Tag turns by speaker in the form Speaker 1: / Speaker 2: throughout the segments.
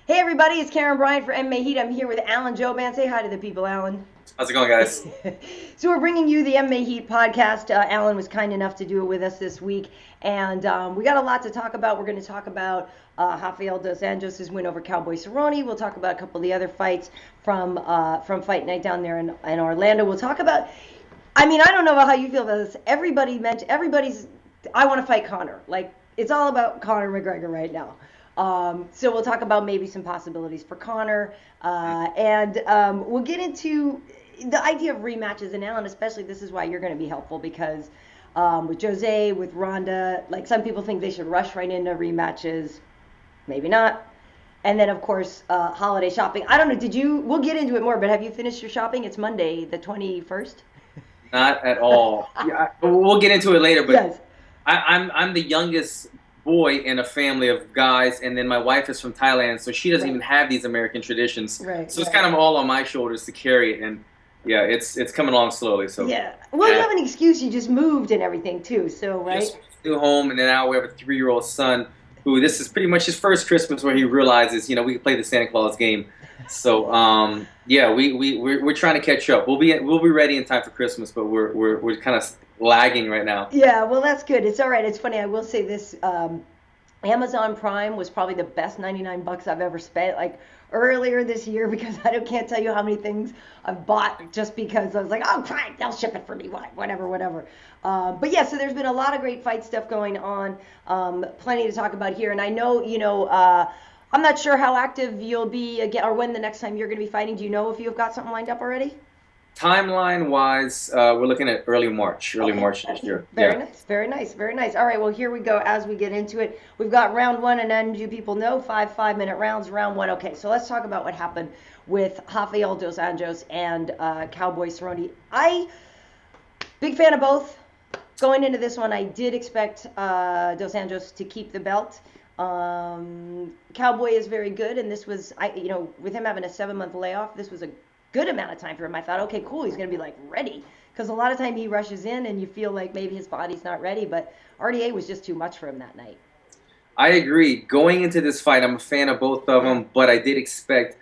Speaker 1: Hey everybody, it's Karyn Bryant for MMA Heat. I'm here with Alan Joban. Say hi to the people, Alan.
Speaker 2: How's it going, guys?
Speaker 1: So we're bringing you the MMA Heat podcast. Alan was kind enough to do it with us this week, and we got a lot to talk about. We're going to talk about Rafael dos Anjos' win over Cowboy Cerrone. We'll talk about a couple of the other fights from Fight Night down there in Orlando. We'll talk about. I mean, I don't know how you feel about this. Everybody's. I want to fight Conor. Like it's all about Conor McGregor right now. So we'll talk about maybe some possibilities for Conor, and we'll get into the idea of rematches. And Alan, especially, this is why you're going to be helpful because with Jose, with Ronda, like some people think they should rush right into rematches, maybe not. And then of course holiday shopping. I don't know. Did you? We'll get into it more. But have you finished your shopping? It's Monday, the 21st.
Speaker 2: Not at all. Yeah, we'll get into it later, but
Speaker 1: Yes.
Speaker 2: I'm the youngest boy in a family of guys, and then my wife is from Thailand, so she doesn't
Speaker 1: Right.
Speaker 2: even have these American traditions.
Speaker 1: Right.
Speaker 2: So it's
Speaker 1: Right.
Speaker 2: kind of all on my shoulders to carry it, and yeah, it's coming along slowly. So
Speaker 1: Yeah. Well, you
Speaker 2: yeah,
Speaker 1: have an excuse. You just moved and everything too. So right.
Speaker 2: just new home, and then now we have a 3-year-old son who this is pretty much his first Christmas where he realizes, we can play the Santa Claus game. So yeah, we're trying to catch up. We'll be ready in time for Christmas, but we're kind of lagging right now.
Speaker 1: Yeah, well, that's good. It's all right. It's funny. I will say this. Amazon Prime was probably the best 99 bucks I've ever spent. Like earlier this year, because can't tell you how many things I've bought just because I was like, oh, fine, they'll ship it for me, whatever, whatever. But yeah, so there's been a lot of great fight stuff going on. Plenty to talk about here. And I know, I'm not sure how active you'll be again or when the next time you're going to be fighting. Do you know if you've got something lined up already?
Speaker 2: Timeline wise, we're looking at early
Speaker 1: Okay.
Speaker 2: March next year.
Speaker 1: Very
Speaker 2: Yeah.
Speaker 1: nice, very nice, very nice. All right, well, here we go as we get into it. We've got round one, and then you people know 5 5-minute rounds, round one. Okay, so let's talk about what happened with Rafael dos Anjos and Cowboy Cerrone. Big fan of both. Going into this one, I did expect dos Anjos to keep the belt. Cowboy is very good, and this was, with him having a 7 month layoff, this was a good amount of time for him. I thought, okay, cool, he's going to be like ready. Because a lot of time he rushes in and you feel like maybe his body's not ready, but RDA was just too much for him that night.
Speaker 2: I agree. Going into this fight, I'm a fan of both of them, but I did expect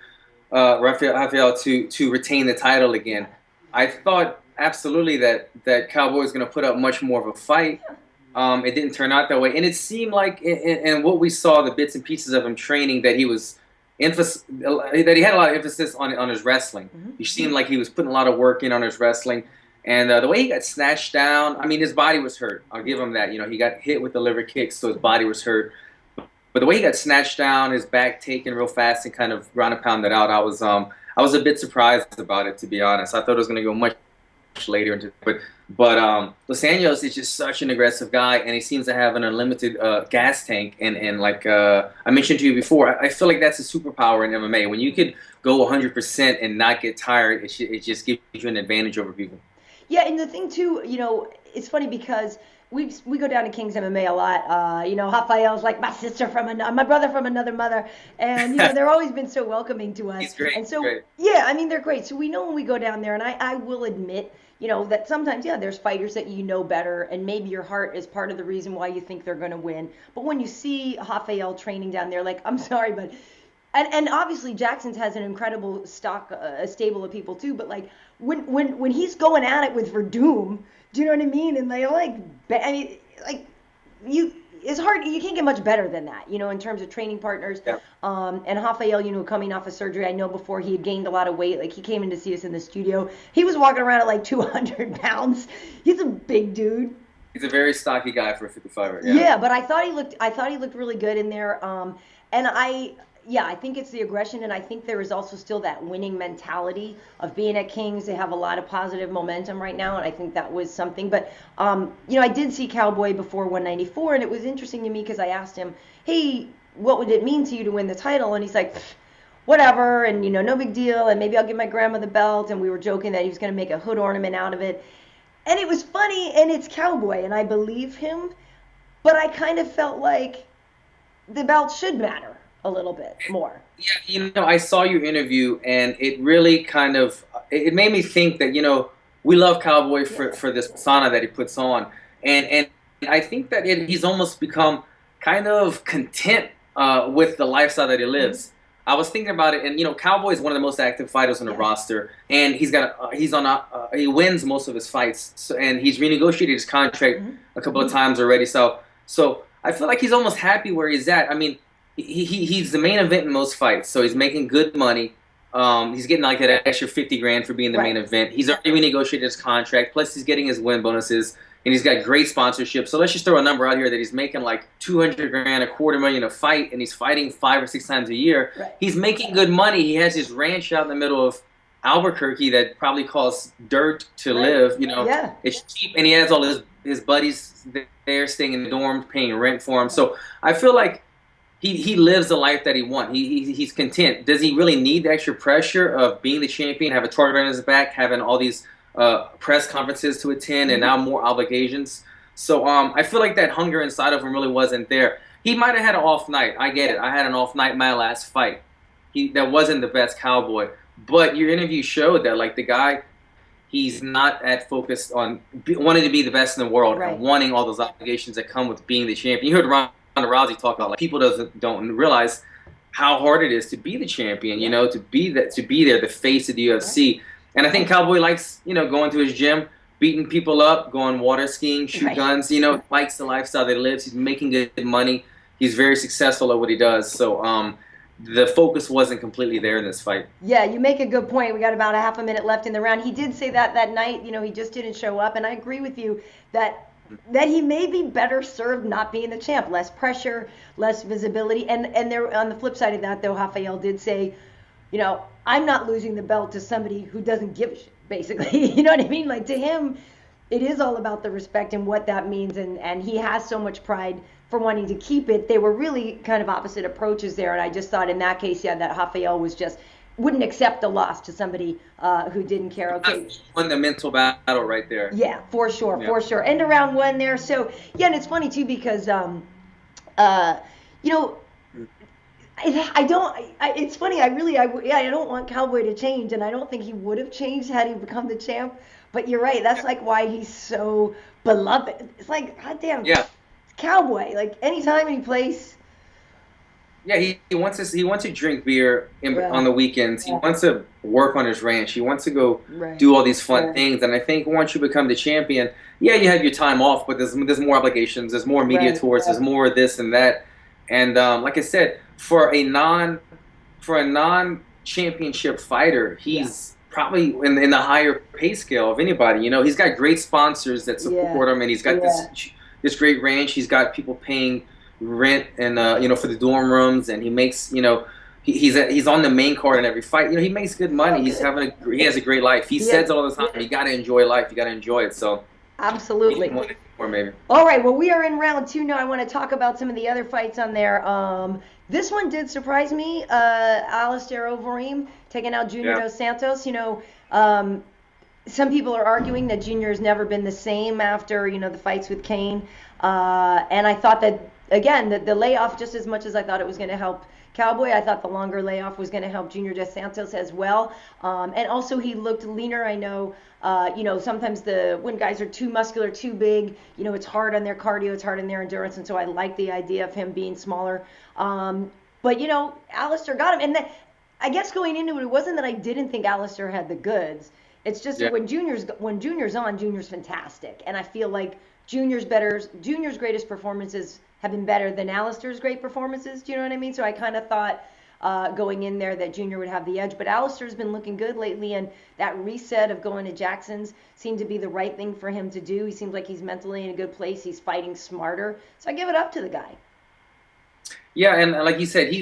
Speaker 2: Rafael to retain the title again. I thought absolutely that Cowboy was going to put up much more of a fight. It didn't turn out that way, and it seemed like in what we saw, the bits and pieces of him training, that that he had a lot of emphasis on his wrestling.
Speaker 1: Mm-hmm.
Speaker 2: He seemed like he was putting a lot of work in on his wrestling, and the way he got snatched down, I mean, his body was hurt. I'll give him that. He got hit with the liver kick, so his body was hurt. But the way he got snatched down, his back taken real fast and kind of ground and pounded out, I was a bit surprised about it, to be honest. I thought it was going to go much later into, but Los Angeles is just such an aggressive guy, and he seems to have an unlimited gas tank. And like I mentioned to you before, I feel like that's a superpower in MMA. When you could go 100% and not get tired, it just gives you an advantage over people.
Speaker 1: Yeah, and the thing too, it's funny because we go down to King's MMA a lot. Rafael's like my brother from another mother, and they're always been so welcoming to us.
Speaker 2: He's great.
Speaker 1: And
Speaker 2: He's
Speaker 1: so
Speaker 2: great.
Speaker 1: yeah, I mean they're great. So we know when we go down there, and I will admit, that sometimes there's fighters that you know better, and maybe your heart is part of the reason why you think they're going to win. But when you see Rafael training down there, like I'm sorry, but and obviously Jackson's has an incredible a stable of people too. But like when he's going at it with Verdum, do you know what I mean? And I mean, like you, it's hard. You can't get much better than that, in terms of training partners.
Speaker 2: Yeah.
Speaker 1: And Rafael, coming off of surgery, I know before he had gained a lot of weight. Like he came in to see us in the studio, he was walking around at like 200 pounds. He's a big dude.
Speaker 2: He's a very stocky guy for a 55er. Yeah.
Speaker 1: Yeah, but I thought he looked really good in there. And I think it's the aggression, and I think there is also still that winning mentality of being at Kings. They have a lot of positive momentum right now, and I think that was something. But I did see Cowboy before 194, and it was interesting to me because I asked him, hey, what would it mean to you to win the title? And he's like, whatever, and no big deal, and maybe I'll give my grandma the belt. And we were joking that he was going to make a hood ornament out of it. And it was funny, and it's Cowboy, and I believe him, but I kind of felt like the belt should matter a little bit more.
Speaker 2: Yeah, I saw your interview, and it really kind of it made me think that we love Cowboy for
Speaker 1: Yeah.
Speaker 2: this persona that he puts on, and I think that he's almost become kind of content with the lifestyle that he
Speaker 1: Mm-hmm.
Speaker 2: lives. I was thinking about it, and Cowboy is one of the most active fighters on the roster, and he wins most of his fights, so, and he's renegotiated his contract a couple of times already. So I feel like he's almost happy where he's at. I mean, he's the main event in most fights, so he's making good money. He's getting like that extra 50 grand for being the main event. He's already renegotiated his contract. Plus, he's getting his win bonuses, and he's got great sponsorship. So let's just throw a number out here that he's making like 200 grand, $250,000 a fight, and he's fighting 5 or 6 times a year.
Speaker 1: Right.
Speaker 2: He's making good money. He has his ranch out in the middle of Albuquerque that probably costs dirt to live. It's cheap, and he has all his buddies there staying in the dorms, paying rent for him. So I feel like he lives the life that he wants. He's content. Does he really need the extra pressure of being the champion, have a target on his back, having all these press conferences to attend, and now more obligations? So I feel like that hunger inside of him really wasn't there. He might have had an off night. I get it. I had an off night in my last fight. That wasn't the best Cowboy. But your interview showed that, like, the guy, he's not at focused on wanting to be the best in the world and wanting all those obligations that come with being the champion. You heard Ronda Rousey talk about, like, people don't realize how hard it is to be the champion, to be there, the face of the UFC. And I think Cowboy likes, going to his gym, beating people up, going water skiing, shoot guns, likes the lifestyle that he lives. He's making good money. He's very successful at what he does. So the focus wasn't completely there in this fight.
Speaker 1: Yeah, you make a good point. We got about a half a minute left in the round. He did say that night, he just didn't show up. And I agree with you that he may be better served not being the champ. Less pressure, less visibility. And there, on the flip side of that, though, Rafael did say, I'm not losing the belt to somebody who doesn't give a shit, basically. You know what I mean? Like, to him, it is all about the respect and what that means. And he has so much pride for wanting to keep it. They were really kind of opposite approaches there. And I just thought in that case, that Rafael wouldn't accept a loss to somebody who didn't care. Okay,
Speaker 2: won the mental battle right there.
Speaker 1: Yeah, for sure. End of round one there. So and it's funny too because it's funny. I don't want Cowboy to change, and I don't think he would have changed had he become the champ. But you're right. That's like why he's so beloved. It's like, goddamn.
Speaker 2: Yeah.
Speaker 1: It's Cowboy. Like, anytime, any place.
Speaker 2: Yeah, he wants to drink beer on the weekends. He wants to work on his ranch. He wants to go do all these fun things. And I think once you become the champion, you have your time off, but there's more obligations. There's more media tours. There's more of this and that. And like I said, for a non-championship fighter, he's probably in the higher pay scale of anybody. He's got great sponsors that support him, and he's got this great ranch. He's got people paying rent and for the dorm rooms, and he makes he's on the main card in every fight. He makes good money. He has a great life. He says it all the time. You got to enjoy life. You got to enjoy it. So
Speaker 1: absolutely.
Speaker 2: Or maybe.
Speaker 1: All right. Well, we are in round 2 now. I want to talk about some of the other fights on there. This one did surprise me. Alistair Overeem taking out Junior Dos Santos. Some people are arguing that Junior has never been the same after the fights with Cain. And I thought that, again, the layoff, just as much as I thought it was going to help Cowboy, I thought the longer layoff was going to help Junior Dos Santos as well. And also he looked leaner. I know, sometimes when guys are too muscular, too big, it's hard on their cardio, it's hard on their endurance. And so I like the idea of him being smaller. But Alistair got him. And I guess going into it wasn't that I didn't think Alistair had the goods. It's just that when Junior's on, Junior's fantastic. And I feel like Junior's greatest performances have been better than Alistair's great performances. Do you know what I mean? So I kind of thought going in there that Junior would have the edge. But Alistair's been looking good lately, and that reset of going to Jackson's seemed to be the right thing for him to do. He seems like he's mentally in a good place. He's fighting smarter. So I give it up to the guy.
Speaker 2: Yeah, and like you said,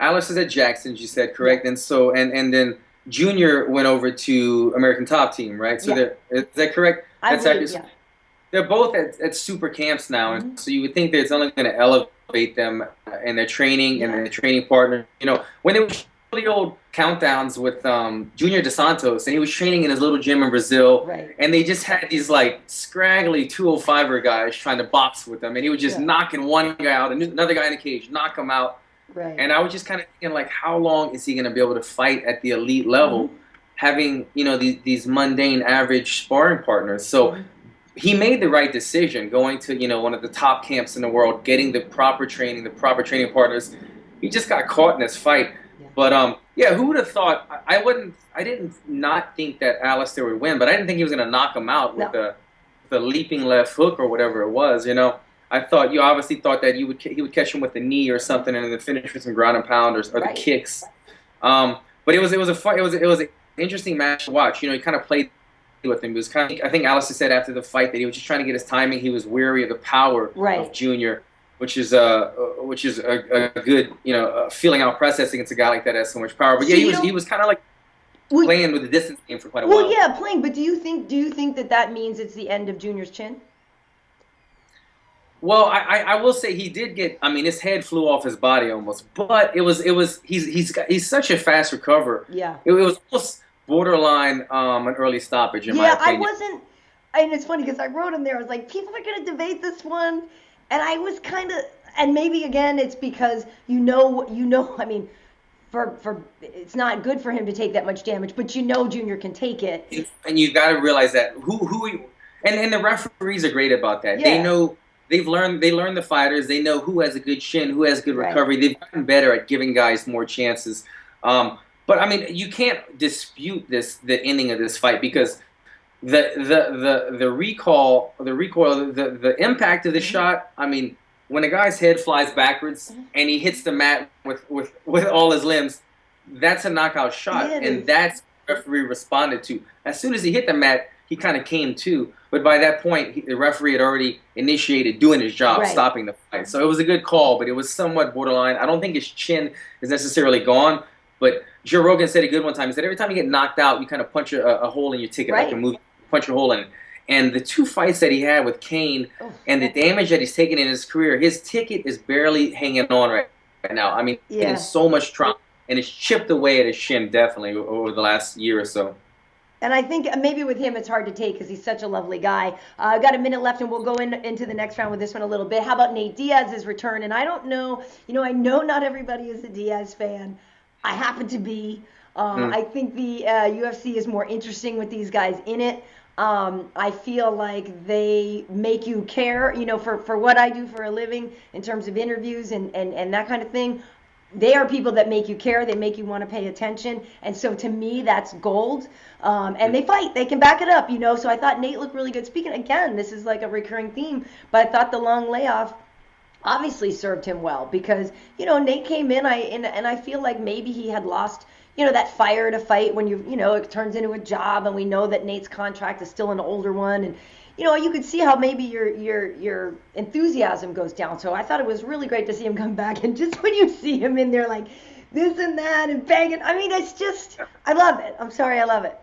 Speaker 2: Alistair's at Jackson's, you said, correct? And so and then Junior went over to American Top Team, right? So is that correct?
Speaker 1: I believe,
Speaker 2: They're both at super camps now, and so you would think that it's only going to elevate them in their training and their training partner. When they were the old countdowns with Junior Dos Santos, and he was training in his little gym in Brazil, and they just had these like scraggly 205er guys trying to box with them, and he was just knocking one guy out, another guy in the cage, knock him out.
Speaker 1: Right.
Speaker 2: And I was just kind of thinking, like, how long is he going to be able to fight at the elite level, having these mundane, average sparring partners? So. He made the right decision going to, one of the top camps in the world, getting the proper training partners. He just got caught in this fight. But yeah, who would have thought? I didn't not think that Alistair would win, but I didn't think he was going to knock him out with the leaping left hook or whatever it was. I thought you obviously thought that he would catch him with the knee or something, and then finish with some ground and pound or the kicks. But it was an interesting match to watch. He kind of played with him. It was kind of, I think Alistair said after the fight that he was just trying to get his timing. He was weary of the power of Junior, which is a good feeling out process against a guy like that has so much power. But yeah, he was kind of like playing with the distance game for quite a while.
Speaker 1: Well, yeah, playing. But do you think that means it's the end of Junior's chin?
Speaker 2: Well, I will say he did get. I mean, his head flew off his body almost, but he's such a fast recoverer.
Speaker 1: Yeah,
Speaker 2: it was almost borderline an early stoppage in my opinion.
Speaker 1: I wasn't. And it's funny because I wrote in there. I was like, people are going to debate this one, and I was kind of. And maybe again, it's because I mean, for it's not good for him to take that much damage, but Junior can take it.
Speaker 2: And you got to realize that and the referees are great about that. Yeah. They know. They learn the fighters. They know who has a good shin, who has good recovery. They've gotten better at giving guys more chances. But I mean, you can't dispute the ending of this fight because the recoil, the impact of the shot. I mean, when a guy's head flies backwards and he hits the mat with all his limbs, that's a knockout shot, and that's what the referee responded to. As soon as he hit the mat, he kind of came to, but by that point, the referee had already initiated doing his job, stopping the fight. So it was a good call, but it was somewhat borderline. I don't think his chin is necessarily gone, but Joe Rogan said a good one time. He said every time you get knocked out, you kind of punch a hole in your ticket, like a movie, punch a hole in it. And the two fights that he had with Cain and the damage that he's taken in his career, his ticket is barely hanging on right now. I mean, it's so much trauma, and it's chipped away at his shin definitely over the last year or so.
Speaker 1: And I think maybe with him it's hard to take because he's such a lovely guy. I've got a minute left, and we'll go into the next round with this one a little bit. How about Nate Diaz's return? And I don't know, I know not everybody is a Diaz fan. I happen to be. I think the UFC is more interesting with these guys in it. I feel like they make you care, for what I do for a living in terms of interviews and that kind of thing. They are people that make you care. They make you want to pay attention. And so to me, that's gold. And they fight. They can back it up, So I thought Nate looked really good. Speaking, again, this is like a recurring theme, but I thought the long layoff obviously served him well because, Nate came in and I feel like maybe he had lost, that fire to fight when it turns into a job, and we know that Nate's contract is still an older one, and you could see how maybe your enthusiasm goes down. So I thought it was really great to see him come back, and just when you see him in there like this and that and banging, I mean, it's just, I love it. I'm sorry, I love it.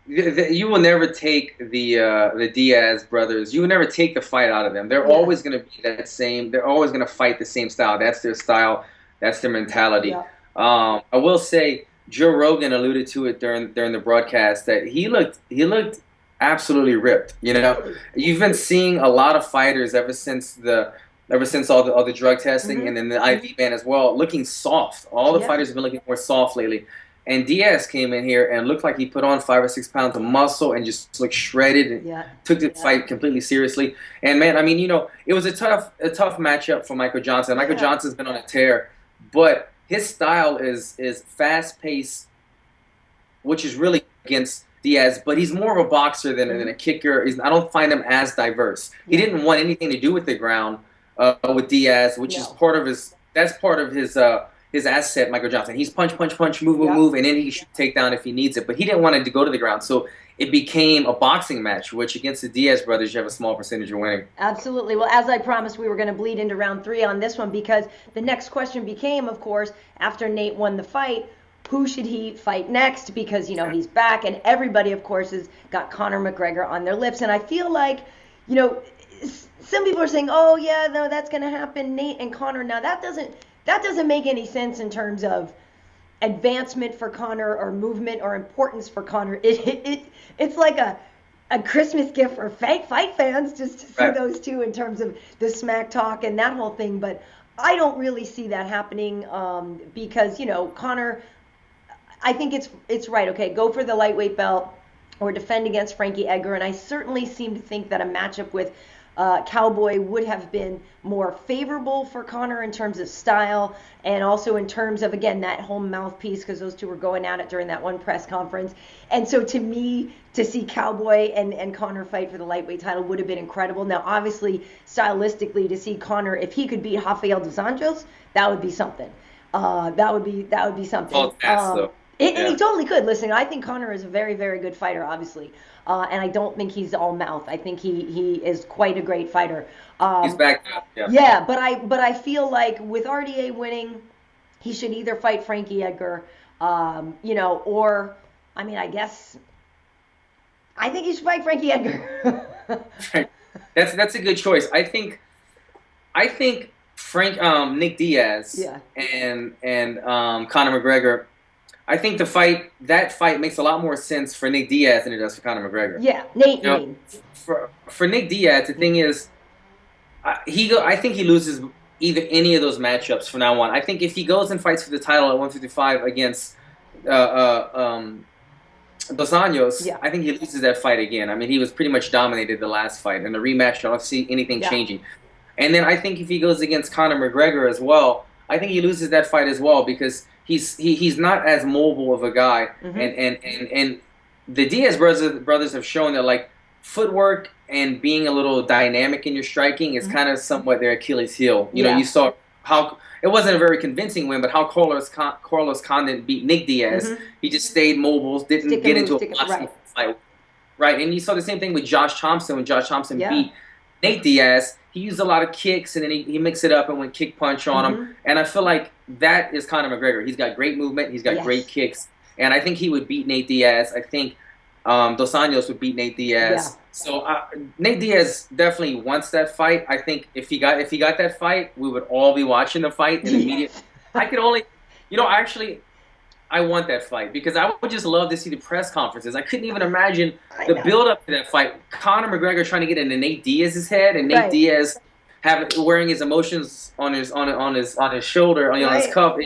Speaker 2: You will never take the Diaz brothers. You will never take the fight out of them. They're always going to be that same. They're always going to fight the same style. That's their style. That's their mentality. Yeah. I will say Joe Rogan alluded to it during the broadcast that he looked absolutely ripped. You've been seeing a lot of fighters ever since all the drug testing and then the IV ban as well, looking soft. All the fighters have been looking more soft lately. And Diaz came in here and looked like he put on 5 or 6 pounds of muscle and just looked shredded and took the fight completely seriously. And man, I mean, it was a tough matchup for Michael Johnson. Michael Johnson's been on a tear, but his style is fast-paced, which is really against Diaz, but he's more of a boxer than a kicker. I don't find him as diverse. He didn't want anything to do with the ground with Diaz, which is part of his asset, Michael Johnson. He's punch, move, and then he should take down if he needs it. But he didn't want it to go to the ground. So it became a boxing match, which against the Diaz brothers, you have a small percentage of winning.
Speaker 1: Absolutely. Well, as I promised, we were going to bleed into round 3 on this one because the next question became, of course, after Nate won the fight, who should he fight next? Because, he's back, and everybody, of course, has got Conor McGregor on their lips. And I feel like, some people are saying, oh, yeah, no, that's going to happen, Nate and Conor. Now, that doesn't make any sense in terms of advancement for Conor or movement or importance for Conor. It's like a Christmas gift for fight fans just to see those two in terms of the smack talk and that whole thing. But I don't really see that happening because, Conor, I think it's right. Okay, go for the lightweight belt or defend against Frankie Edgar. And I certainly seem to think that a matchup with Cowboy would have been more favorable for Conor in terms of style and also in terms of, again, that home mouthpiece, because those two were going at it during that one press conference. And so to me, to see Cowboy and Conor fight for the lightweight title would have been incredible. Now, obviously, stylistically, to see Conor, if he could beat Rafael dos Anjos, that would be something. That would be something.
Speaker 2: All fast, though.
Speaker 1: And he totally could. Listen, I think Conor is a very, very good fighter, obviously. And I don't think he's all mouth. I think he is quite a great fighter.
Speaker 2: He's back up. Yeah.
Speaker 1: Yeah, but I feel like with RDA winning, he should either fight Frankie Edgar, or, I mean, I think he should fight Frankie Edgar.
Speaker 2: That's a good choice. I think Nick Diaz and Conor McGregor. I think that fight makes a lot more sense for Nick Diaz than it does for Conor McGregor.
Speaker 1: Yeah, Nate.
Speaker 2: For Nick Diaz, the thing is, I think he loses either any of those matchups from now on. I think if he goes and fights for the title at 155 against Dos Anjos, I think he loses that fight again. I mean, he was pretty much dominated the last fight. In the rematch, I don't see anything changing. And then I think if he goes against Conor McGregor as well, I think he loses that fight as well, because he's not as mobile of a guy. And the Diaz brothers have shown that, like, footwork and being a little dynamic in your striking is kind of somewhat their Achilles heel. You know, you saw how it wasn't a very convincing win, but how Carlos Condit beat Nick Diaz. He just stayed mobile, didn't get into a boxing fight. Right, and you saw the same thing with Josh Thompson when Josh Thompson beat Nate Diaz. He used a lot of kicks, and then he mixed it up and went kick punch on him. And I feel like that is Conor McGregor. He's got great movement. He's got great kicks. And I think he would beat Nate Diaz. I think Dos Anjos would beat Nate Diaz. So Nate Diaz definitely wants that fight. I think if he got that fight, we would all be watching the fight and immediately. I could only, I want that fight because I would just love to see the press conferences. I couldn't even imagine the build up to that fight. Conor McGregor trying to get into Nate Diaz's head, and Nate Diaz wearing his emotions on his shoulder, on his cuff.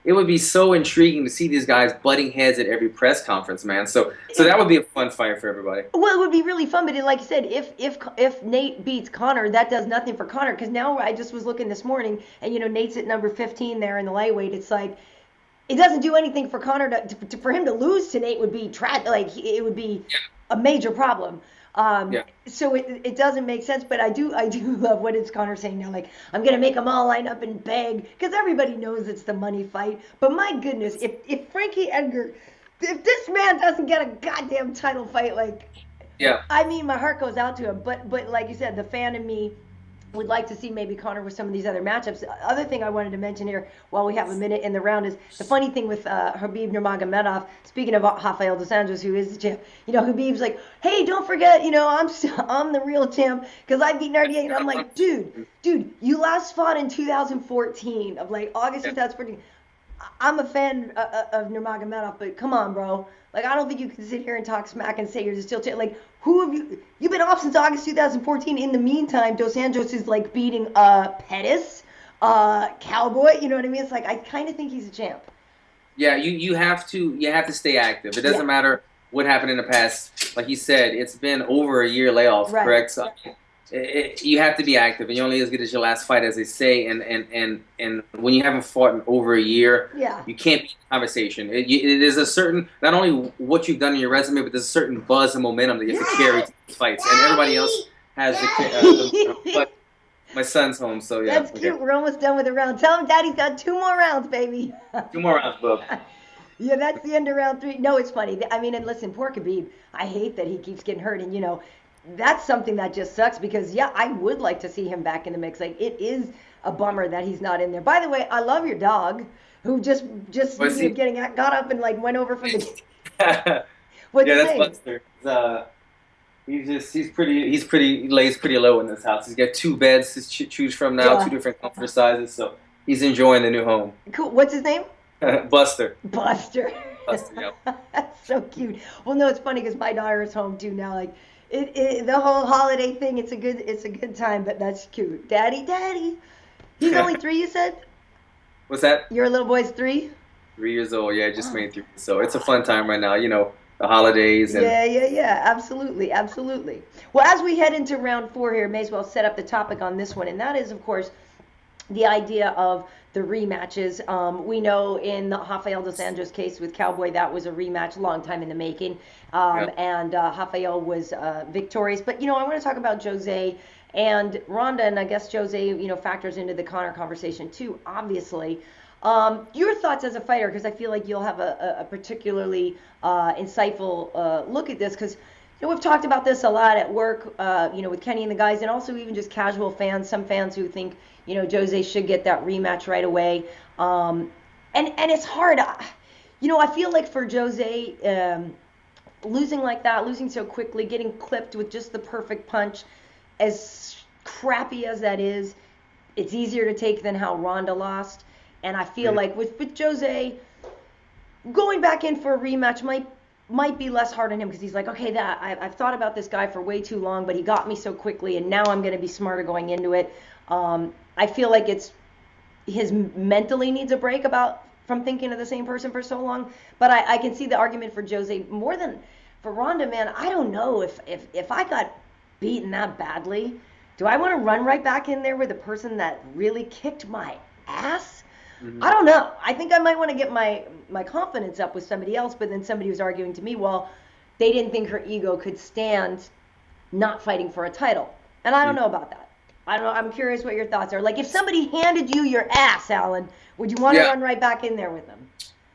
Speaker 2: It would be so intriguing to see these guys butting heads at every press conference, man. So that would be a fun fight for everybody.
Speaker 1: Well, it would be really fun, but like you said, if Nate beats Conor, that does nothing for Conor, because now I just was looking this morning, and Nate's at number 15 there in the lightweight. It's like, it doesn't do anything for Conor for him to lose to Nate would be it would be a major problem. So it doesn't make sense, but I do love what is Conor saying now, like, I'm going to make them all line up and beg, because everybody knows it's the money fight. But my goodness, if Frankie Edgar, if this man doesn't get a goddamn title fight, I mean, my heart goes out to him. But like you said, the fan in me would like to see maybe Conor with some of these other matchups. The other thing I wanted to mention here while we have a minute in the round is the funny thing with Khabib Nurmagomedov. Speaking of Rafael dos Anjos, who is the champ, Khabib's like, hey, don't forget, I'm the real champ because I beat RDA. And I'm like, dude, you last fought in 2014 of August 2014. I'm a fan of Nurmagomedov, but come on, bro. I don't think you can sit here and talk smack and say you're still champ. Who have you've been off since August 2014. In the meantime, Dos Anjos is beating Pettis, Cowboy. You know what I mean? It's I kind of think he's a champ.
Speaker 2: Yeah, you have to stay active. It doesn't matter what happened in the past. Like you said, it's been over a year layoff, correct? So you have to be active, and you're only as good as your last fight, as they say. And when you haven't fought in over a year, you can't be in conversation. It is a certain, not only what you've done in your resume, but there's a certain buzz and momentum that you have to carry to these fights. And everybody else has but my son's home, so yeah.
Speaker 1: That's cute. We're almost done with the round. Tell him Daddy's got 2 more rounds, baby.
Speaker 2: 2 more rounds, bub.
Speaker 1: Yeah, that's the end of round 3. No, it's funny. I mean, and listen, poor Khabib, I hate that he keeps getting hurt, and that's something that just sucks because, I would like to see him back in the mix. It is a bummer that he's not in there. By the way, I love your dog, who just got up and went over from the. What's his name?
Speaker 2: That's Buster. He lays pretty low in this house. He's got 2 beds to choose from now, 2 different comfort sizes. So he's enjoying the new home.
Speaker 1: Cool. What's his name?
Speaker 2: Buster.
Speaker 1: Buster,
Speaker 2: yep.
Speaker 1: That's so cute. Well, no, it's funny because my daughter is home too now. The whole holiday thing, it's a good time, but that's cute. Daddy. He's only 3, you said?
Speaker 2: What's that?
Speaker 1: Your little boy's 3?
Speaker 2: 3 years old, yeah, just made 3. So it's a fun time right now. the holidays. And
Speaker 1: Yeah. Absolutely, absolutely. Well, as we head into round 4 here, may as well set up the topic on this one, and that is, of course, the idea of the rematches. We know in the Rafael dos Anjos case with Cowboy, that was a rematch, long time in the making,
Speaker 2: yeah,
Speaker 1: and Rafael was victorious. But, I want to talk about Jose and Ronda, and I guess Jose, factors into the Conor conversation too, obviously. Your thoughts as a fighter, because I feel like you'll have a particularly insightful look at this, because we've talked about this a lot at work, with Kenny and the guys, and also even just casual fans, some fans who think, Jose should get that rematch right away. And it's hard. I feel like for Jose, losing like that, losing so quickly, getting clipped with just the perfect punch, as crappy as that is, it's easier to take than how Ronda lost. And I feel like with Jose, going back in for a rematch might be less hard on him, because he's like, okay, I've thought about this guy for way too long, but he got me so quickly, and now I'm going to be smarter going into it. I feel like his mentally needs a break from thinking of the same person for so long. But I can see the argument for Jose more than for Ronda, man. I don't know if I got beaten that badly, do I want to run right back in there with the person that really kicked my ass? I don't know. I think I might want to get my confidence up with somebody else, but then somebody was arguing to me, well, they didn't think her ego could stand not fighting for a title. And I don't know about that. I don't know. I'm curious what your thoughts are. Like, if somebody handed you your ass, Alan, would you want to run right back in there with them?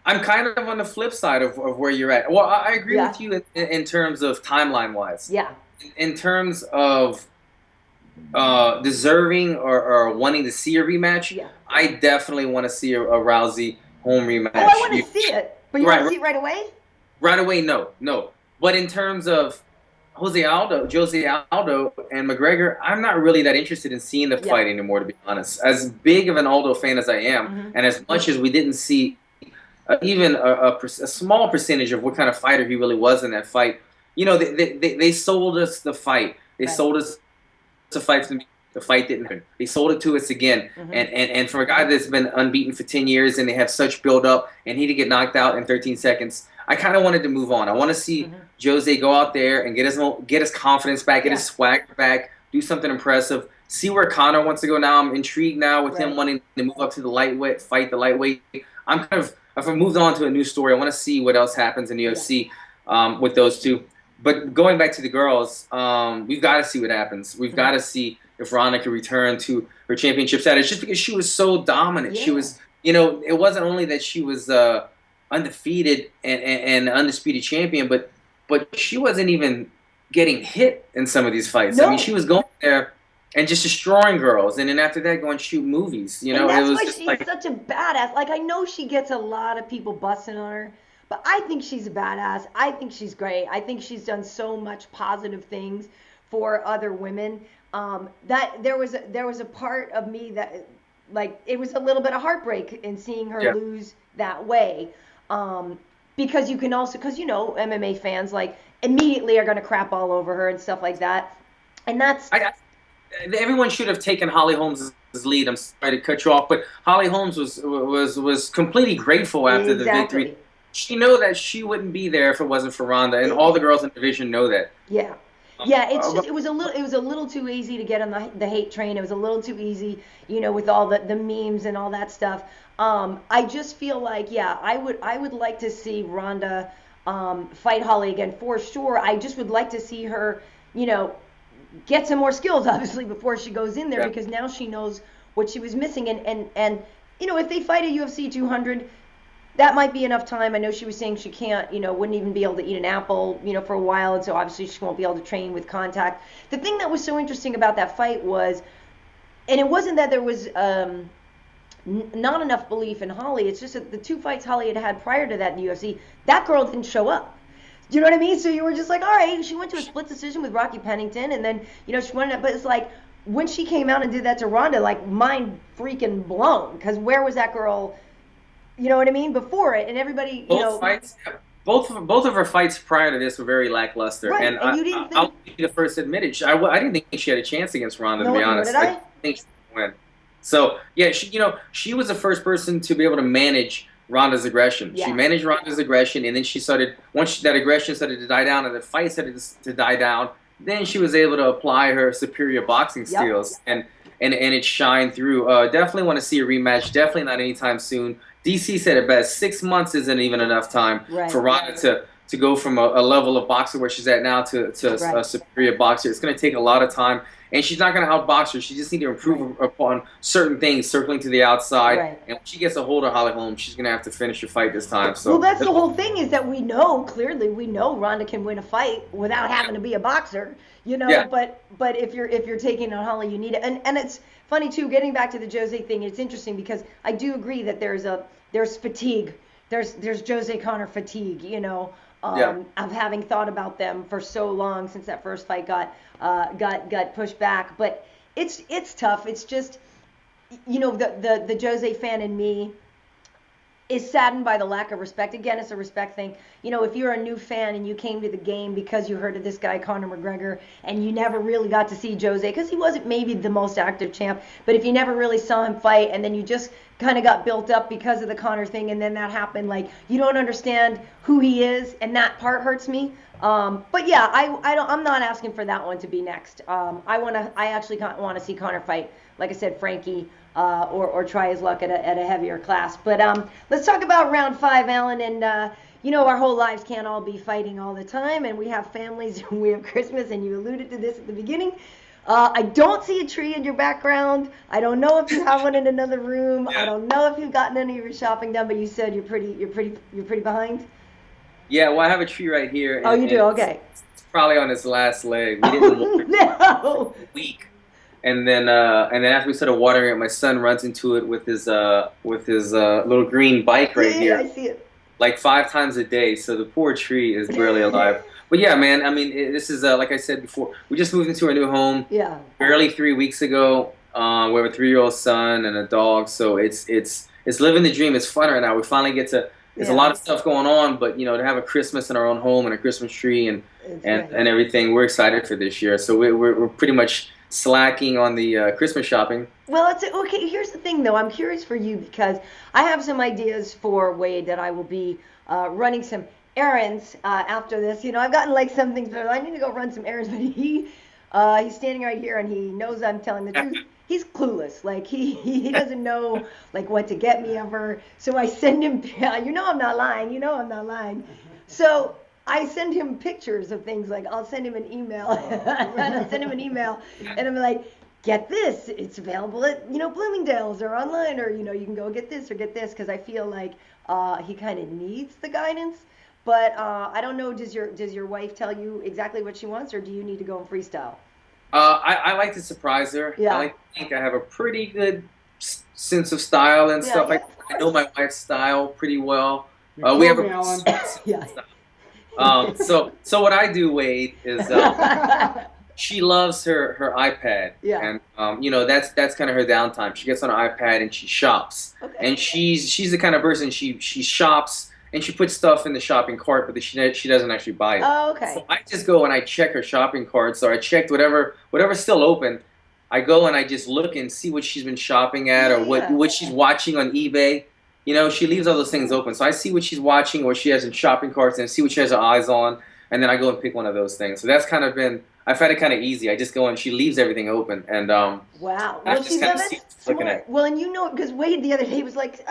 Speaker 2: I'm kind of on the flip side of where you're at. Well, I agree with you in terms of timeline-wise.
Speaker 1: Yeah.
Speaker 2: In terms of deserving or wanting to see a rematch, I definitely want to see a Rousey home rematch.
Speaker 1: Oh, I want to see it. But you want to see it right away?
Speaker 2: Right away, no. But in terms of Jose Aldo and McGregor, I'm not really that interested in seeing the fight anymore, to be honest. As big of an Aldo fan as I am, and as much as we didn't see even a small percentage of what kind of fighter he really was in that fight, they sold us the fight. They sold us the fight. The fight didn't happen. They sold it to us again. And for a guy that's been unbeaten for 10 years and they have such build up and he to get knocked out in 13 seconds, I kind of wanted to move on. I want to see Jose go out there and get his confidence back, get his swagger back, do something impressive. See where Conor wants to go now. I'm intrigued now with him wanting to move up to the lightweight, fight the lightweight. I've moved on to a new story. I want to see what else happens in the UFC with those two. But going back to the girls, we've got to see what happens. We've got to see if Ronda can return to her championship status, just because she was so dominant. She was, it wasn't only that she was undefeated and undisputed champion, but she wasn't even getting hit in some of these fights. I mean, she was going there and just destroying girls, and then after that, going shoot movies.
Speaker 1: And that's why she's such a badass. Like, I know she gets a lot of people busting on her, but I think she's a badass. I think she's great. I think she's done so much positive things for other women. That there was a part of me that, like, it was a little bit of heartbreak in seeing her lose that way. Because you can also, MMA fans, like, immediately are going to crap all over her and stuff like that. And that's...
Speaker 2: everyone should have taken Holly Holmes' lead. I'm sorry to cut you off, but Holly Holmes was completely grateful after the victory. She knew that she wouldn't be there if it wasn't for Ronda, and all the girls in the division know that.
Speaker 1: Yeah, it was a little too easy to get on the hate train. It was a little too easy, with all the memes and all that stuff. I just feel like, I would like to see Ronda fight Holly again for sure. I just would like to see her, get some more skills, obviously, before she goes in there, because now she knows what she was missing. And if they fight a UFC 200, that might be enough time. I know she was saying she can't, wouldn't even be able to eat an apple, for a while, and so obviously she won't be able to train with contact. The thing that was so interesting about that fight was, and it wasn't that there was not enough belief in Holly, it's just that the two fights Holly had prior to that in the UFC, that girl didn't show up. Do you know what I mean? So you were just like, all right, she went to a split decision with Rocky Pennington, and then, she won, but it's like, when she came out and did that to Ronda, like, mind freaking blown, because where was that girl, you know what I mean, before it? And everybody,
Speaker 2: fights, both of her fights prior to this were very lackluster.
Speaker 1: Right,
Speaker 2: and
Speaker 1: you didn't think...
Speaker 2: I'll be the first to admit it. I didn't think she had a chance against Ronda, to be honest.
Speaker 1: I
Speaker 2: think she would win. So, yeah, she was the first person to be able to manage Ronda's aggression. She
Speaker 1: Yeah.
Speaker 2: managed Ronda's aggression, and then she started, once that aggression started to die down and the fight started to die down, then she was able to apply her superior boxing
Speaker 1: Yep.
Speaker 2: skills, and it shined through. Definitely want to see a rematch. Definitely not anytime soon. DC said it best. 6 months isn't even enough time
Speaker 1: Right.
Speaker 2: for Ronda to go from a level of boxer where she's at now to
Speaker 1: Right.
Speaker 2: a superior boxer. It's going to take a lot of time. And she's not going to outbox her. She just needs to improve upon certain things, circling to the outside.
Speaker 1: Right.
Speaker 2: And when she gets a hold of Holly Holm, she's going to have to finish her fight this time. So
Speaker 1: well, that's the whole thing, is that we know Ronda can win a fight without having to be a boxer, you know.
Speaker 2: Yeah.
Speaker 1: But if you're taking on Holly, you need it. And it's funny too. Getting back to the Jose thing, it's interesting because I do agree that there's fatigue. There's Jose Conor fatigue, you know. Of having thought about them for so long since that first fight got pushed back. But it's tough. It's just, you know, the Jose fan in me is saddened by the lack of respect. Again, it's a respect thing. You know, if you're a new fan and you came to the game because you heard of this guy, Conor McGregor, and you never really got to see Jose, because he wasn't maybe the most active champ, but if you never really saw him fight and then you just kind of got built up because of the Conor thing and then that happened, like, you don't understand who he is, and that part hurts me. But yeah, I'm not asking for that one to be next. I actually want to see Conor fight, like I said, Frankie, or try his luck at a heavier class. But let's talk about round 5, Alan. And you know, our whole lives can't all be fighting all the time, and we have families, and we have Christmas, and you alluded to this at the beginning. I don't see a tree in your background. I don't know if you have one in another room. I don't know if you've gotten any of your shopping done, but you said you're pretty behind.
Speaker 2: Yeah, well, I have a tree right here.
Speaker 1: Oh, you do? Okay.
Speaker 2: It's probably on its last leg. We didn't water it
Speaker 1: No.
Speaker 2: for a week. And then after we started watering it, my son runs into it with his little green bike right here.
Speaker 1: I see it.
Speaker 2: Like 5 times a day. So the poor tree is barely alive. But yeah, man, I mean, this is, like I said before, we just moved into our new home barely 3 weeks ago. We have a 3-year-old son and a dog. So it's living the dream. It's fun right now. We finally get to, there's a lot of stuff going on, but, you know, to have a Christmas in our own home and a Christmas tree and everything, we're excited for this year. So we're pretty much slacking on the Christmas shopping.
Speaker 1: Well, okay. Here's the thing, though. I'm curious for you because I have some ideas for Wade that I will be running some errands after this. You know, I've gotten like some things, but I need to go run some errands. But he's standing right here, and he knows I'm telling the truth. He's clueless. Like he doesn't know like what to get me ever. So I send him. You know I'm not lying. You know I'm not lying. So I send him pictures of things. Like I'll send him an email, and I'm like, get this. It's available at, you know, Bloomingdale's or online, or, you know, you can go get this or get this, because I feel like he kind of needs the guidance. But I don't know. Does your wife tell you exactly what she wants, or do you need to go in freestyle?
Speaker 2: I like to surprise her.
Speaker 1: Yeah.
Speaker 2: I like to think I have a pretty good sense of style and stuff.
Speaker 1: Yeah,
Speaker 2: I know my wife's style pretty well. We have so what I do, Wade, is she loves her iPad.
Speaker 1: Yeah.
Speaker 2: And you know, that's kind of her downtime. She gets on her iPad and she shops.
Speaker 1: Okay.
Speaker 2: And she's the kind of person, she shops and she puts stuff in the shopping cart, but she doesn't actually buy it.
Speaker 1: Oh, okay.
Speaker 2: So I just go and I check her shopping cart. So I checked whatever's still open. I go and I just look and see what she's been shopping at, or what she's watching on eBay. You know, she leaves all those things open. So I see what she's watching, what she has in shopping carts, and I see what she has her eyes on, and then I go and pick one of those things. So that's kind of been, I've had it kind of easy. I just go and she leaves everything open, and
Speaker 1: wow.
Speaker 2: I just kind of see what she's looking at.
Speaker 1: Well, and you know, because Wade the other day was like,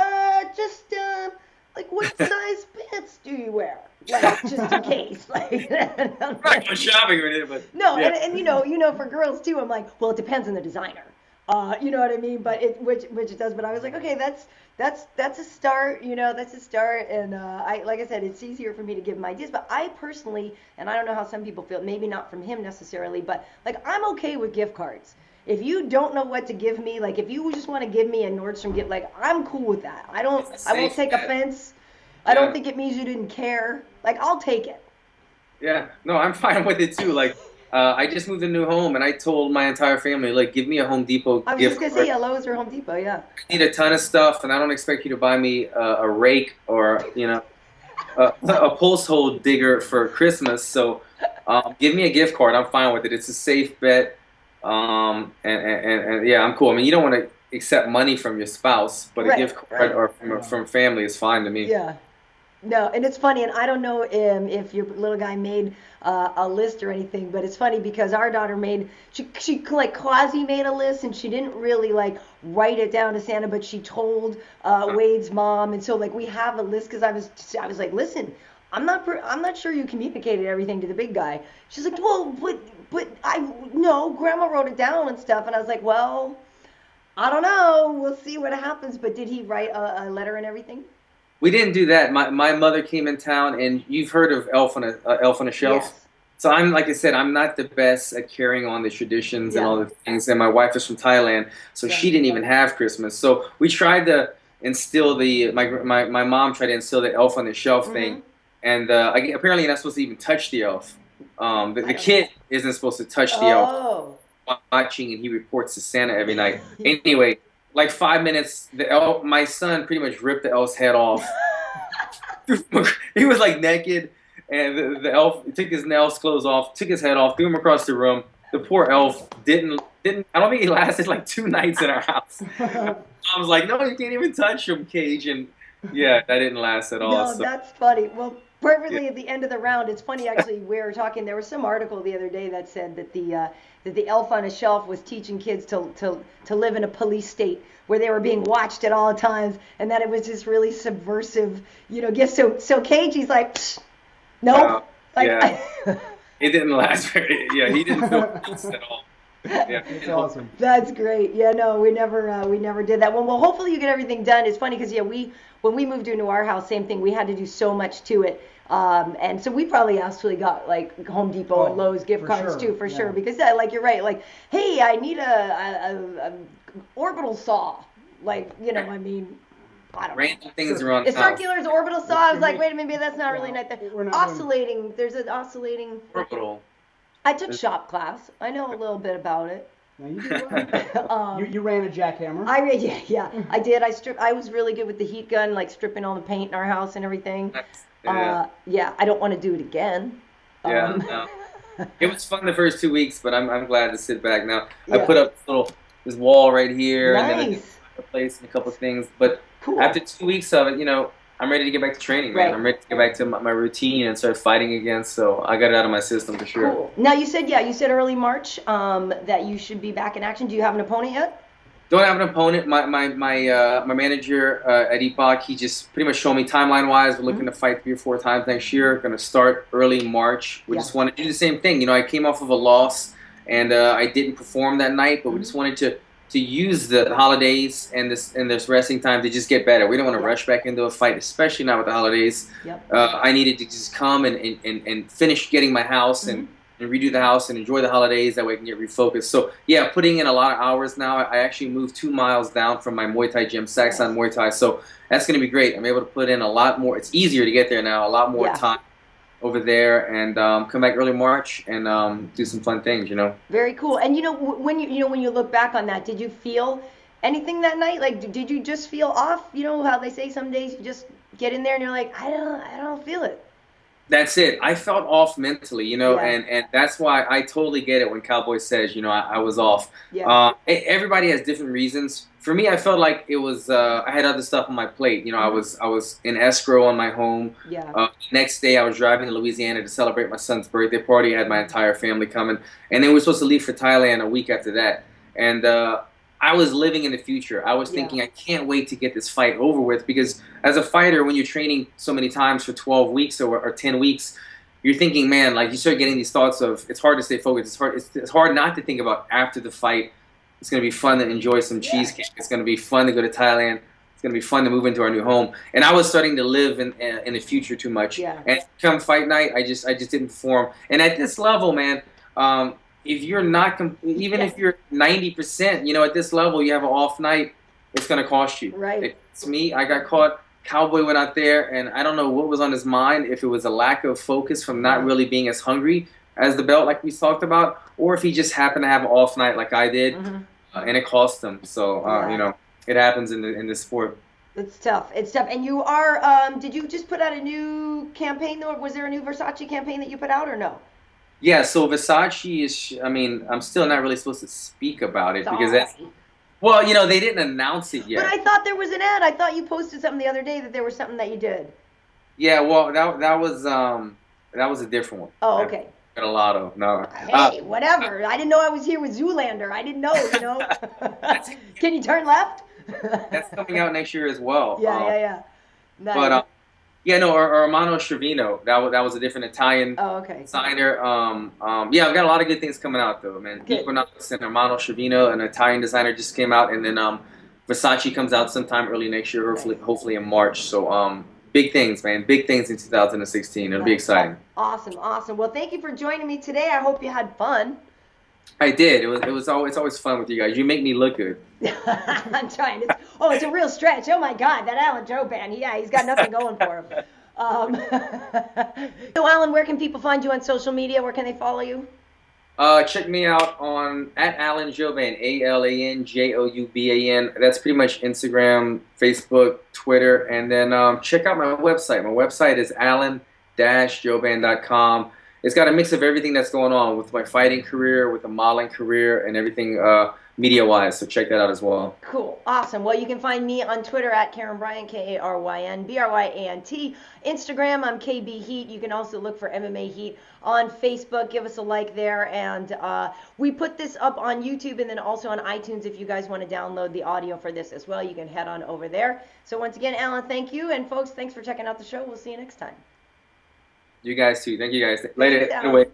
Speaker 1: like, what size pants do you wear? Like, just in case. Like,
Speaker 2: I'm not going shopping or anything, but
Speaker 1: no,
Speaker 2: yeah.
Speaker 1: and you know, for girls too, I'm like, well, it depends on the designer. You know what I mean? But which it does. But I was like, okay, that's a start. You know, that's a start. And like I said, it's easier for me to give him ideas. But I personally, and I don't know how some people feel, maybe not from him necessarily, but like, I'm okay with gift cards. If you don't know what to give me, like if you just want to give me a Nordstrom gift, like I'm cool with that. I won't take offense. I don't think it means you didn't care. Like, I'll take it.
Speaker 2: Yeah, no, I'm fine with it too. Like, I just moved a new home, and I told my entire family, like, give me a Home Depot gift card.
Speaker 1: I was just gonna say Lowe's or Home Depot, yeah.
Speaker 2: I need a ton of stuff, and I don't expect you to buy me a rake or, you know, a post hole digger for Christmas. So, give me a gift card. I'm fine with it. It's a safe bet. And yeah, I'm cool. I mean, you don't want to accept money from your spouse, but a
Speaker 1: Right,
Speaker 2: gift card
Speaker 1: right.
Speaker 2: or from family is fine to me.
Speaker 1: Yeah. No, and it's funny, and I don't know if your little guy made a list or anything, but it's funny because our daughter made she like quasi made a list, and she didn't really like write it down to Santa, but she told Wade's mom, and so like we have a list because I was like, listen, I'm not sure you communicated everything to the big guy. She's like, well, but I no, Grandma wrote it down and stuff, and I was like, well, I don't know, we'll see what happens. But did he write a letter and everything?
Speaker 2: We didn't do that. My mother came in town, and you've heard of Elf on a Shelf.
Speaker 1: Yes.
Speaker 2: So I'm like I said, I'm not the best at carrying on the traditions and
Speaker 1: Yeah.
Speaker 2: all the things. And my wife is from Thailand, so
Speaker 1: Yeah.
Speaker 2: she didn't even have Christmas. So we tried to instill my mom tried to instill the Elf on the Shelf
Speaker 1: Mm-hmm.
Speaker 2: thing, and apparently you're not supposed to even touch the elf. The
Speaker 1: I don't know.
Speaker 2: kid isn't supposed to touch the elf.
Speaker 1: Oh.
Speaker 2: Watching, and he reports to Santa every night. Anyway, like 5 minutes, my son pretty much ripped the elf's head off. He was like naked, and the elf took his nails clothes off, took his head off, threw him across the room. The poor elf didn't. I don't think he lasted like 2 nights in our house. I was like, no, you can't even touch him, Cage, and yeah, that didn't last at all.
Speaker 1: No,
Speaker 2: So
Speaker 1: that's funny. Well,
Speaker 2: yeah,
Speaker 1: perfectly at the end of the round, it's funny actually. We were talking. There was some article the other day that said that the elf on a shelf was teaching kids to live in a police state where they were being watched at all times, and that it was this really subversive, gift. So Cage, he's like, "Psh,
Speaker 2: uh,
Speaker 1: nope, like.
Speaker 2: yeah, it didn't last very. Yeah, he didn't feel peace at all. Yeah,
Speaker 3: That's awesome.
Speaker 1: That's great. Yeah, no, we never did that. Well, hopefully you get everything done. It's funny because yeah, when we moved into our house, same thing. We had to do so much to it, and so we probably actually got like Home Depot and
Speaker 3: Oh,
Speaker 1: Lowe's gift
Speaker 3: for
Speaker 1: cards
Speaker 3: sure,
Speaker 1: too, for
Speaker 3: yeah.
Speaker 1: sure. Because like you're right. Like, hey, I need a orbital saw. Like, I mean, I don't know.
Speaker 2: Random things
Speaker 3: Sure.
Speaker 2: around
Speaker 1: A
Speaker 2: the house.
Speaker 1: circular orbital saw. I was like, wait a minute, maybe that's not really
Speaker 3: Yeah,
Speaker 1: nice.
Speaker 3: we're not doing-
Speaker 1: Oscillating. There's an oscillating.
Speaker 2: Orbital.
Speaker 1: I took shop class. I know a little bit about it.
Speaker 3: No, you did well. You ran a jackhammer.
Speaker 1: Yeah, I did. I was really good with the heat gun, like stripping all the paint in our house and everything.
Speaker 2: Yeah.
Speaker 1: Yeah, I don't want to do it again.
Speaker 2: Yeah,
Speaker 1: Um,
Speaker 2: no. It was fun the first 2 weeks, but I'm glad to sit back now. I
Speaker 1: yeah.
Speaker 2: put up this wall right here, and then I
Speaker 1: Nice.
Speaker 2: replaced a couple of things. But
Speaker 1: Cool.
Speaker 2: after 2 weeks of it, I'm ready to get back to training, man.
Speaker 1: Right.
Speaker 2: I'm ready to get back to my routine and start fighting again. So I got it out of my system for sure.
Speaker 1: Cool. Now you said early March that you should be back in action. Do you have an opponent yet?
Speaker 2: Don't have an opponent. My manager at H.E.A.T, he just pretty much showed me timeline wise. We're looking to fight 3 or 4 times next year. Going to start early March. We
Speaker 1: Yeah.
Speaker 2: just want to do the same thing. I came off of a loss, and I didn't perform that night, but we just wanted to use the holidays and this resting time to just get better. We don't want to
Speaker 1: Yeah.
Speaker 2: rush back into a fight, especially not with the holidays.
Speaker 1: Yep.
Speaker 2: I needed to just come and finish getting my house and redo the house and enjoy the holidays. That way I can get refocused. So yeah, putting in a lot of hours now. I actually moved 2 miles down from my Muay Thai gym, Saxon Muay Thai. So that's going to be great. I'm able to put in a lot more. It's easier to get there now. A lot more
Speaker 1: Yeah.
Speaker 2: time over there, and come back early March and do some fun things.
Speaker 1: Very cool. And when you look back on that, did you feel anything that night? Like, did you just feel off? You know how they say some days you just get in there and you're like, I don't feel it.
Speaker 2: That's it. I felt off mentally,
Speaker 1: Yeah.
Speaker 2: and that's why I totally get it when Cowboy says, I was off.
Speaker 1: Yeah.
Speaker 2: Everybody has different reasons. For me, I felt like it was I had other stuff on my plate. I was in escrow on my home.
Speaker 1: Yeah.
Speaker 2: Next day, I was driving to Louisiana to celebrate my son's birthday party. I had my entire family coming, and then we were supposed to leave for Thailand a week after that. And I was living in the future. I was thinking, I can't wait to get this fight over with, because as a fighter, when you're training so many times for 12 weeks or 10 weeks, you're thinking, man, like you start getting these thoughts of it's hard to stay focused. It's hard not to think about after the fight. It's going to be fun to enjoy some cheesecake. It's going to be fun to go to Thailand. It's going to be fun to move into our new home. And I was starting to live in the future too much.
Speaker 1: Yeah.
Speaker 2: And come fight night, I just didn't perform. And at this level, man, if you're not, even if you're 90%, at this level, you have an off night, it's going to cost you.
Speaker 1: Right.
Speaker 2: It's me. I got caught. Cowboy went out there, and I don't know what was on his mind, if it was a lack of focus from not really being as hungry as the belt like we talked about, or if he just happened to have an off night like I did, and it cost him. So, it happens in this sport.
Speaker 1: It's tough. It's tough. And you are, did you just put out a new campaign, though? Was there a new Versace campaign that you put out, or no?
Speaker 2: Yeah, so Versace is, I'm still not really supposed to speak about it, because that's, Well, they didn't announce it yet.
Speaker 1: But I thought there was an ad. I thought you posted something the other day that there was something that you did.
Speaker 2: Yeah, well, that was a different one.
Speaker 1: Oh, okay.
Speaker 2: A lotto, no.
Speaker 1: Hey, whatever. I didn't know I was here with Zoolander. I didn't know, Can you turn left?
Speaker 2: That's coming out next year as well.
Speaker 1: Yeah. Nice.
Speaker 2: But yeah, no, Armando Schervino. That was a different Italian designer. Yeah, I've got a lot of good things coming out though, man.
Speaker 1: Good.
Speaker 2: Equinox and Armando Schervino, an Italian designer, just came out, and then Versace comes out sometime early next year, hopefully in March. So big things, man. Big things in 2016. It'll be exciting.
Speaker 1: Awesome. Well, thank you for joining me today. I hope you had fun.
Speaker 2: I did. It's always fun with you guys. You make me look good.
Speaker 1: I'm trying. It's a real stretch. Oh my God, that Alan Joban. He's got nothing going for him. So Alan, where can people find you on social media? Where can they follow you?
Speaker 2: Check me out on @Alan Joban, AlanJouban. That's pretty much Instagram, Facebook, Twitter, and then check out my website. My website is alan-joban.com. It's got a mix of everything that's going on with my fighting career, with the modeling career, and everything media-wise. So check that out as well.
Speaker 1: Cool. Awesome. Well, you can find me on Twitter @Karyn Bryant, KarynBryant. Instagram, I'm KB Heat. You can also look for MMA Heat on Facebook. Give us a like there. And we put this up on YouTube and then also on iTunes if you guys want to download the audio for this as well. You can head on over there. So once again, Alan, thank you. And folks, thanks for checking out the show. We'll see you next time.
Speaker 2: You guys too. Thank you guys. Later.
Speaker 1: Thanks,